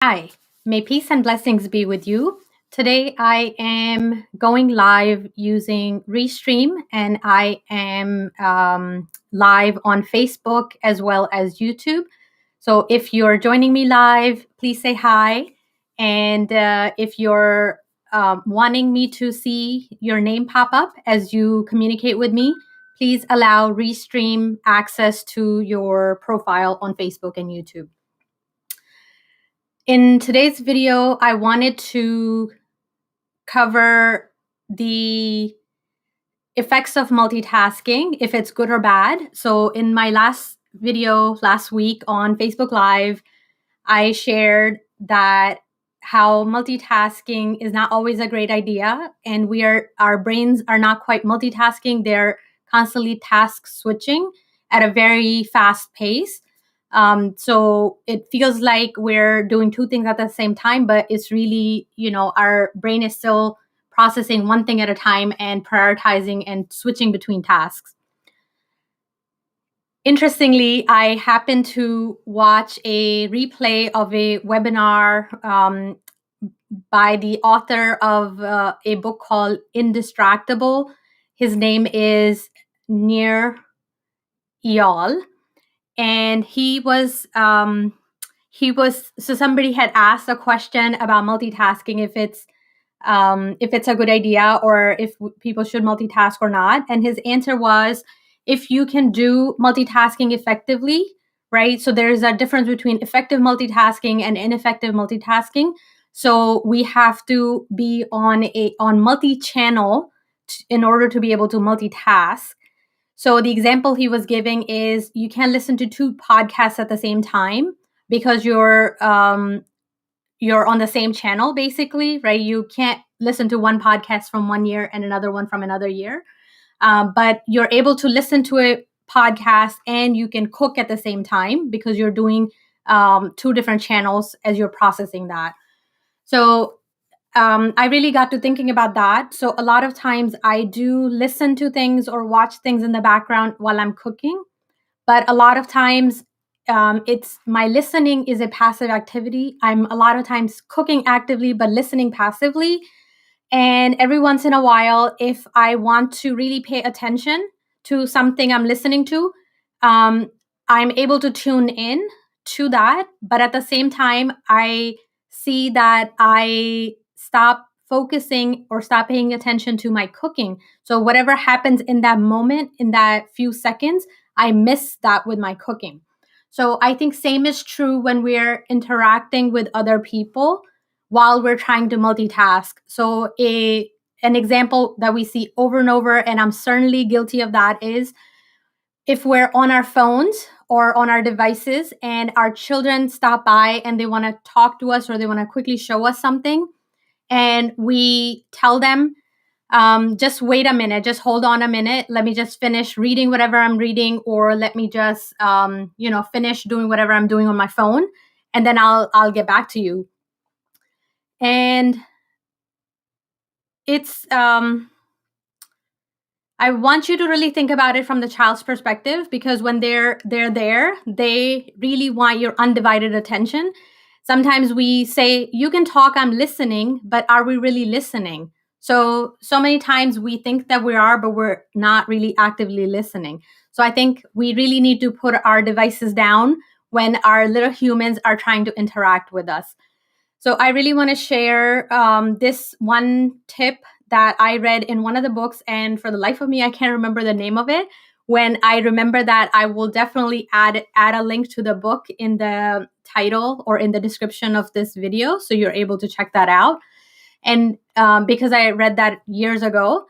Hi, may peace and blessings be with you. Today I am going live using Restream and I am live on Facebook as well as YouTube. So if you're joining me live, please say hi. And if you're wanting me to see your name pop up as you communicate with me, please allow Restream access to your profile on Facebook and YouTube. In today's video, I wanted to cover the effects of multitasking, if it's good or bad. So in my last video last week on Facebook Live, I shared that how multitasking is not always a great idea, and our brains are not quite multitasking. They're constantly task switching at a very fast pace. So it feels like we're doing two things at the same time, but it's really, our brain is still processing one thing at a time and prioritizing and switching between tasks. Interestingly, I happened to watch a replay of a webinar by the author of a book called Indistractable. His name is Nir Eyal, and so somebody had asked a question about multitasking, if it's a good idea or if people should multitask or not. And his answer was, if you can do multitasking effectively, right? So there's a difference between effective multitasking and ineffective multitasking. So we have to be on multi-channel in order to be able to multitask. So the example he was giving is you can't listen to two podcasts at the same time because you're on the same channel, basically, right? You can't listen to one podcast from one year and another one from another year. But you're able to listen to a podcast and you can cook at the same time because you're doing two different channels as you're processing that. So I really got to thinking about that. So a lot of times I do listen to things or watch things in the background while I'm cooking, but a lot of times it's my listening is a passive activity. I'm a lot of times cooking actively, but listening passively. And every once in a while, if I want to really pay attention to something I'm listening to, I'm able to tune in to that. But at the same time, I see that I stop focusing or stop paying attention to my cooking. So whatever happens in that moment, in that few seconds, I miss that with my cooking. So I think same is true when we're interacting with other people while we're trying to multitask. So an example that we see over and over, and I'm certainly guilty of that, is if we're on our phones or on our devices and our children stop by and they want to talk to us or they want to quickly show us something, and we tell them, just wait a minute, just hold on a minute, let me just finish reading whatever I'm reading, or let me just finish doing whatever I'm doing on my phone, and then I'll get back to you. And it's I want you to really think about it from the child's perspective, because when they're there, they really want your undivided attention. Sometimes we say, you can talk, I'm listening, but are we really listening? So many times we think that we are, but we're not really actively listening. So I think we really need to put our devices down when our little humans are trying to interact with us. So I really want to share this one tip that I read in one of the books, and for the life of me, I can't remember the name of it. When I remember that, I will definitely add a link to the book in the title or in the description of this video, so you're able to check that out. And because I read that years ago,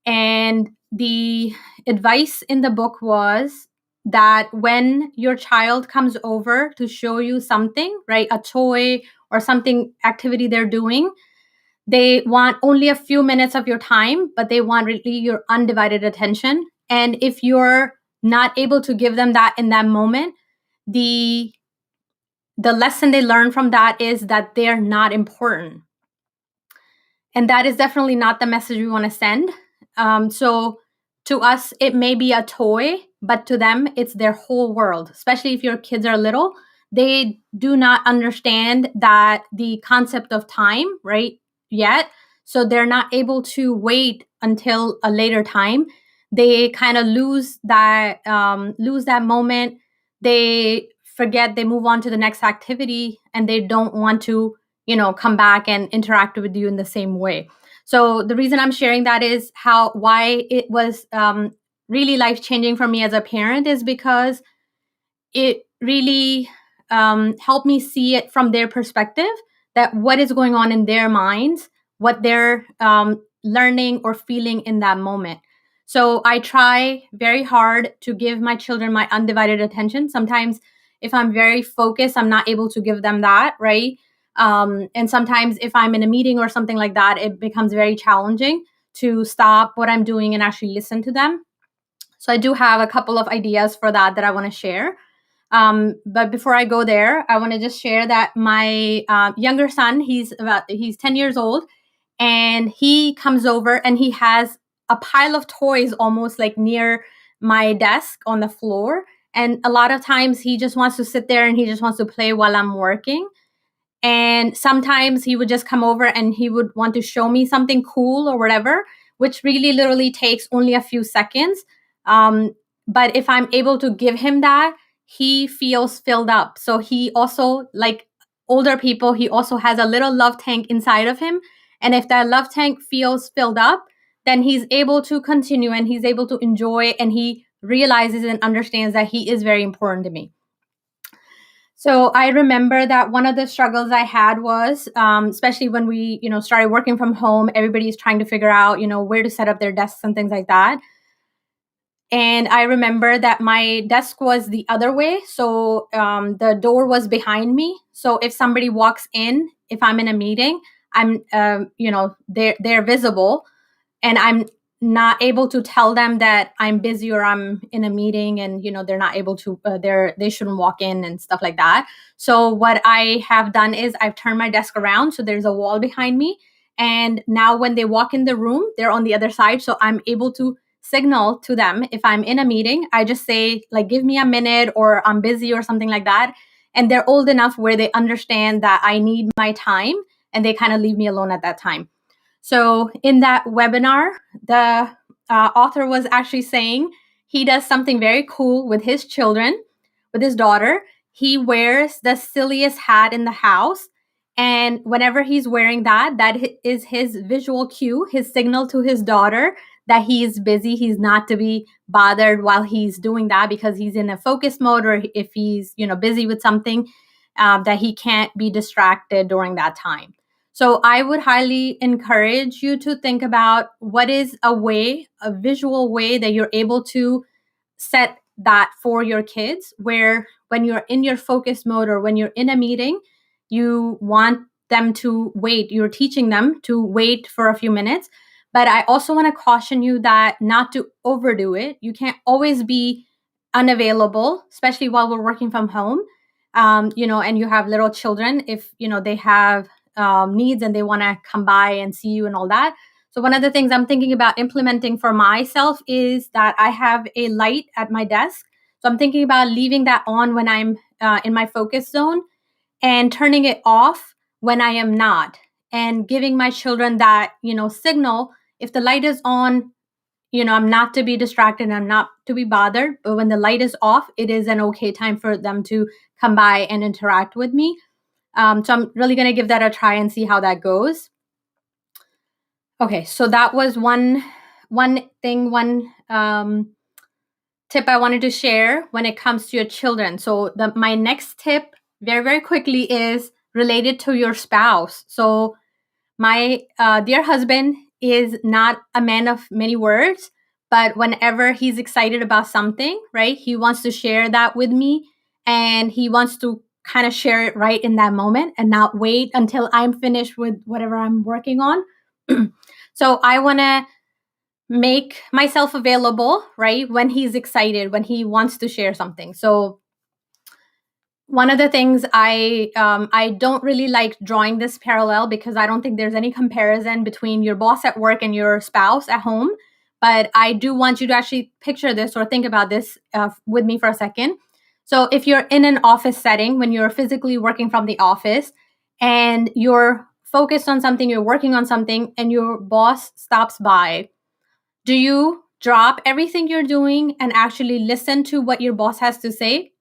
and the advice in the book was that when your child comes over to show you something, right, a toy or something activity they're doing, they want only a few minutes of your time, but they want really your undivided attention. And if you're not able to give them that in that moment, the lesson they learn from that is that they're not important. And that is definitely not the message we want to send. So to us, it may be a toy, but to them, it's their whole world, especially if your kids are little. they do not understand that the concept of time, right, yet. So they're not able to wait until a later time. They kind of lose that moment. They forget, they move on to the next activity, and they don't want to, come back and interact with you in the same way. So the reason I'm sharing that is why it was really life changing for me as a parent, is because it really helped me see it from their perspective, that what is going on in their minds, what they're learning or feeling in that moment. So I try very hard to give my children my undivided attention. Sometimes if I'm very focused, I'm not able to give them that, right? And sometimes if I'm in a meeting or something like that, it becomes very challenging to stop what I'm doing and actually listen to them. So I do have a couple of ideas for that I want to share. But before I go there, I want to just share that my younger son, he's 10 years old, and he comes over and he has a pile of toys almost like near my desk on the floor. And a lot of times he just wants to sit there and he just wants to play while I'm working. And sometimes he would just come over and he would want to show me something cool or whatever, which really literally takes only a few seconds. But if I'm able to give him that, he feels filled up. So he also, like older people, he also has a little love tank inside of him. And if that love tank feels filled up, then he's able to continue and he's able to enjoy, and he realizes and understands that he is very important to me. So I remember that one of the struggles I had was, especially when we, started working from home, everybody's trying to figure out, where to set up their desks and things like that. And I remember that my desk was the other way. So the door was behind me. So if somebody walks in, if I'm in a meeting, I'm, they're visible, and I'm not able to tell them that I'm busy or I'm in a meeting, and they're not able to they shouldn't walk in and stuff like that. So what I have done is I've turned my desk around, so there's a wall behind me, and now when they walk in the room, they're on the other side, so I'm able to signal to them. If I'm in a meeting, I just say, like, give me a minute, or I'm busy or something like that, and they're old enough where they understand that I need my time, and they kind of leave me alone at that time. So in that webinar, the author was actually saying he does something very cool with his children, with his daughter. He wears the silliest hat in the house. And whenever he's wearing that, that is his visual cue, his signal to his daughter that he is busy. He's not to be bothered while he's doing that, because he's in a focus mode, or if he's, busy with something, that he can't be distracted during that time. So I would highly encourage you to think about what is a visual way that you're able to set that for your kids, where when you're in your focus mode or when you're in a meeting, you want them to wait. You're teaching them to wait for a few minutes. But I also want to caution you that not to overdo it. You can't always be unavailable, especially while we're working from home. And you have little children, if they have needs and they want to come by and see you and all that. So one of the things I'm thinking about implementing for myself is that I have a light at my desk. So I'm thinking about leaving that on when I'm in my focus zone, and turning it off when I am not, and giving my children that, signal. If the light is on, I'm not to be distracted and I'm not to be bothered. But when the light is off, it is an okay time for them to come by and interact with me. So I'm really going to give that a try and see how that goes. Okay, so that was one tip I wanted to share when it comes to your children. So my next tip, very, very quickly, is related to your spouse. So my dear husband is not a man of many words, but whenever he's excited about something, right, he wants to share that with me, and he wants to kind of share it right in that moment and not wait until I'm finished with whatever I'm working on. So I want to make myself available, right, when he's excited, when he wants to share something. So one of the things I don't really like drawing this parallel, because I don't think there's any comparison between your boss at work and your spouse at home. But I do want you to actually picture this or think about this with me for a second. So if you're in an office setting, when you're physically working from the office and you're focused on something, you're working on something, and your boss stops by, do you drop everything you're doing and actually listen to what your boss has to say?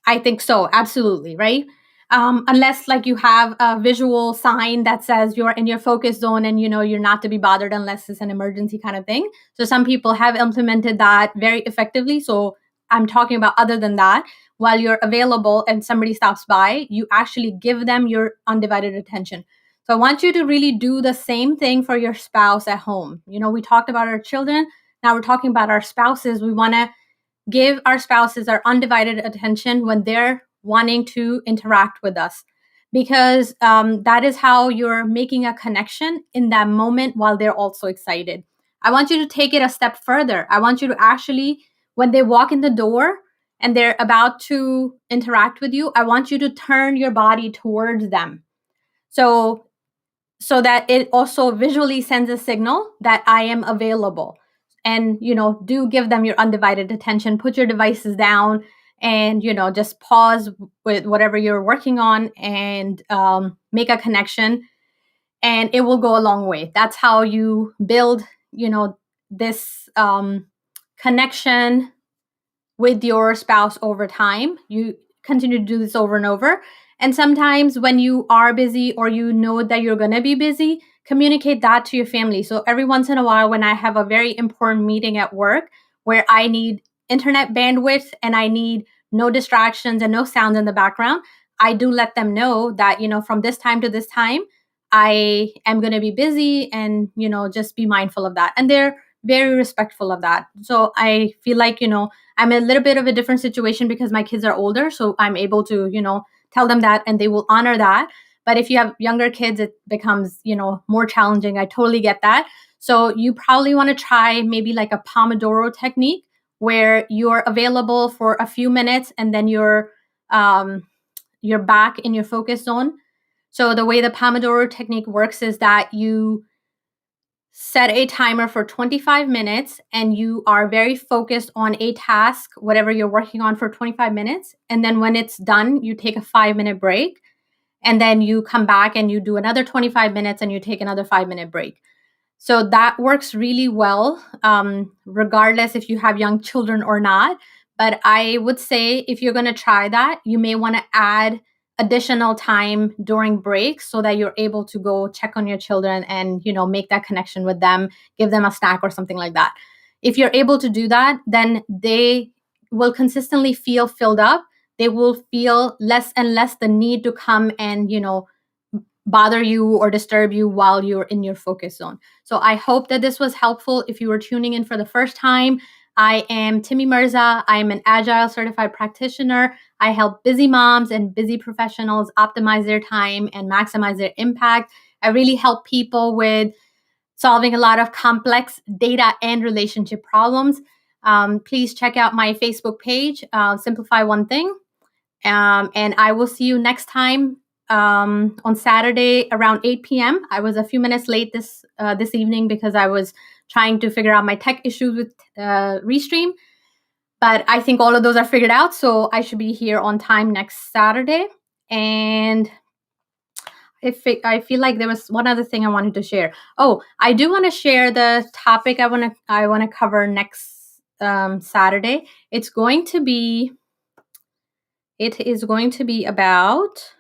I think so, absolutely, right? Unless like you have a visual sign that says you're in your focus zone and you're not to be bothered unless it's an emergency kind of thing. So some people have implemented that very effectively. So I'm talking about other than that, while you're available and somebody stops by, you actually give them your undivided attention. So I want you to really do the same thing for your spouse at home. We talked about our children. Now we're talking about our spouses. We want to give our spouses our undivided attention when they're wanting to interact with us, because that is how you're making a connection in that moment while they're also excited. I want you to take it a step further. I want you to actually, when they walk in the door and they're about to interact with you, I want you to turn your body towards them. So that it also visually sends a signal that I am available. And, do give them your undivided attention. Put your devices down and, just pause with whatever you're working on and make a connection. And it will go a long way. That's how you build, this connection with your spouse over time. You continue to do this over and over. And sometimes when you are busy or that you're going to be busy, communicate that to your family. So every once in a while, when I have a very important meeting at work where I need internet bandwidth and I need no distractions and no sounds in the background, I do let them know that, from this time to this time, I am going to be busy and, just be mindful of that. And they're very respectful of that. So I feel like, I'm in a little bit of a different situation because my kids are older. So I'm able to, tell them that and they will honor that. But if you have younger kids, it becomes, more challenging. I totally get that. So you probably want to try maybe like a Pomodoro technique where you're available for a few minutes and then you're back in your focus zone. So the way the Pomodoro technique works is that you set a timer for 25 minutes and you are very focused on a task, whatever you're working on, for 25 minutes. And then when it's done, you take a 5-minute break. And then you come back and you do another 25 minutes and you take another 5-minute break. So that works really well, regardless if you have young children or not. But I would say if you're going to try that, you may want to add additional time during breaks so that you're able to go check on your children and, make that connection with them, give them a snack or something like that. If you're able to do that, then they will consistently feel filled up. They will feel less and less the need to come and, bother you or disturb you while you're in your focus zone. So I hope that this was helpful. If you were tuning in for the first time, I am Timmy Mirza. I am an Agile certified practitioner. I help busy moms and busy professionals optimize their time and maximize their impact. I really help people with solving a lot of complex data and relationship problems. Please check out my Facebook page, Simplify One Thing. And I will see you next time on Saturday around 8 p.m. I was a few minutes late this evening because I was trying to figure out my tech issues with Restream. But I think all of those are figured out. So I should be here on time next Saturday. And I feel like there was one other thing I wanted to share. Oh, I do want to share the topic I want to cover next Saturday. It is going to be about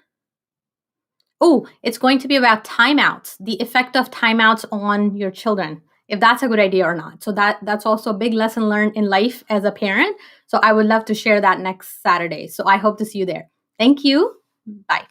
timeouts, the effect of timeouts on your children, if that's a good idea or not. So that's also a big lesson learned in life as a parent. So I would love to share that next Saturday. So I hope to see you there. Thank you. Bye.